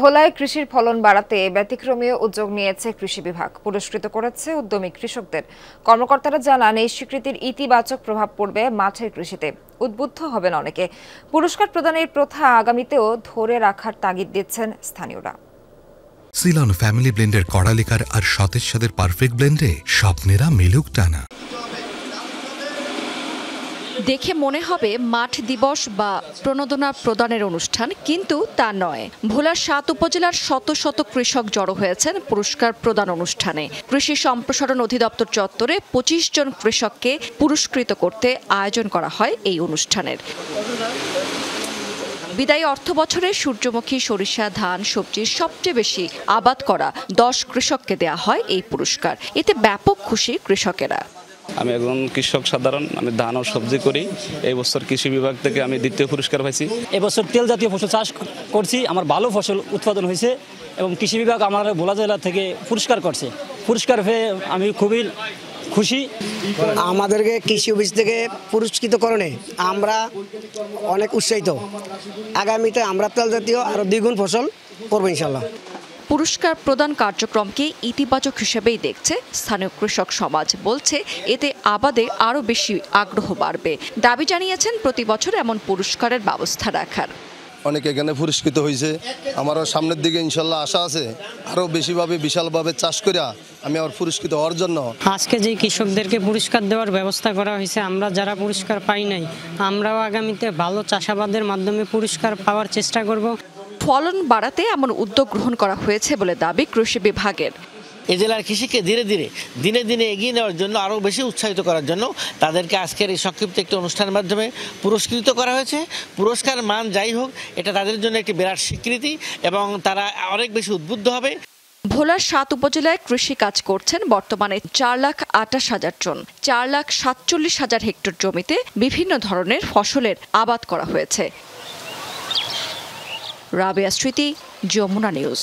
ভোলায় কৃষির ফলন বাড়াতে ব্যতিক্রমী উদ্যোগ নিয়েছে কৃষি বিভাগ। পুরস্কৃত করেছে উদ্যমী কৃষকদের। কর্মকর্তারা জানান, এই স্বীকৃতির ইতিবাচক প্রভাব পড়বে মাঠের কৃষিতে। উদ্বুদ্ধ হবেন অনেকে। পুরস্কার প্রদানের প্রথা আগামীতেও ধরে রাখার তাগিদ দিচ্ছেন স্থানীয়রা। সিলন ফ্যামিলি ব্লেন্ডের কড়ালিকার আর সতেজ স্বাদের পারফেক্ট ব্লেন্ডে স্বপ্নেরা মেলুক টানা। দেখে মনে হবে মাঠ দিবস বা প্রণোদনা প্রদানের অনুষ্ঠান, কিন্তু তা নয়। ভোলার ৭ উপজেলার শত শত কৃষক জড়ো হয়েছেন পুরস্কার প্রদান অনুষ্ঠানে। কৃষি সম্প্রসারণ অধিদপ্তর চত্বরে ২৫ জন কৃষককে পুরস্কৃত করতে আয়োজন করা হয় এই অনুষ্ঠানের। বিদায়ী অর্থ বছরে সূর্যমুখী, সরিষা, ধান, সবজির সবচেয়ে বেশি আবাদ করা ১০ কৃষককে দেয়া হয় এই পুরস্কার। এতে ব্যাপক খুশি কৃষকেরা। আমি একজন কৃষক সাধারণ, আমি ধান ও সবজি করি। এই বছর কৃষি বিভাগ থেকে আমি দ্বিতীয় পুরস্কার পাইছি। এবছর তেল জাতীয় ফসল চাষ করছি, আমার ভালো ফসল উৎপাদন হয়েছে এবং কৃষি বিভাগ আমার ভোলা জেলা থেকে পুরস্কার করছে। পুরস্কার পেয়ে আমি খুবই খুশি। আমাদেরকে কৃষি অফিস থেকে পুরস্কৃতকরণে আমরা অনেক উৎসাহিত। আগামীতে আমরা তেল জাতীয় আরও দ্বিগুণ ফসল করবো ইনশাল্লাহ। পুরস্কার প্রদান কার্যক্রমকে ইতিবাচক হিসেবেই দেখছে স্থানীয় কৃষক সমাজ। বলছে এতে আবাদে আরও বেশি আগ্রহ বাড়বে। দাবি জানিয়েছেন প্রতি বছর এমন পুরস্কারের ব্যবস্থা রাখার। অনেকে এখানে পুরস্কৃত হয়েছে। আমারও সামনের দিকে ইনশাল্লাহ আশা আছে আরও বেশিভাবে বিশালভাবে চাষ করিয়া আমি আমার পুরস্কৃত হওয়ার জন্য। আজকে যে কৃষকদেরকে পুরস্কার দেওয়ার ব্যবস্থা করা হয়েছে, আমরা যারা পুরস্কার পাই নাই, আমরাও আগামীতে ভালো চাষাবাদের মাধ্যমে পুরস্কার পাওয়ার চেষ্টা করব। ফলন বাড়াতে এমন উদ্যোগ গ্রহণ করা হয়েছে বলে দাবি কৃষি বিভাগের। এই জেলার কৃষিকে দিনে দিনে এগিয়ে নেওয়ার জন্য, আরও বেশি উৎসাহিত করার জন্য তাদেরকে আজকের এই সংক্ষিপ্ত একটি অনুষ্ঠানের মাধ্যমে পুরস্কৃত করা হয়েছে। পুরস্কার মান যাই হোক, এটা তাদের জন্য একটি বিরাট স্বীকৃতি এবং তারা অনেক বেশি উদ্বুদ্ধ হবে। ভোলার ৭ উপজেলায় কৃষি কাজ করছেন বর্তমানে ৪,২৮,০০০ জন। ৪,৪৭,০০০ হেক্টর জমিতে বিভিন্ন ধরনের ফসলের আবাদ করা হয়েছে। রাবেয়া স্মৃতি, যমুনা নিউজ।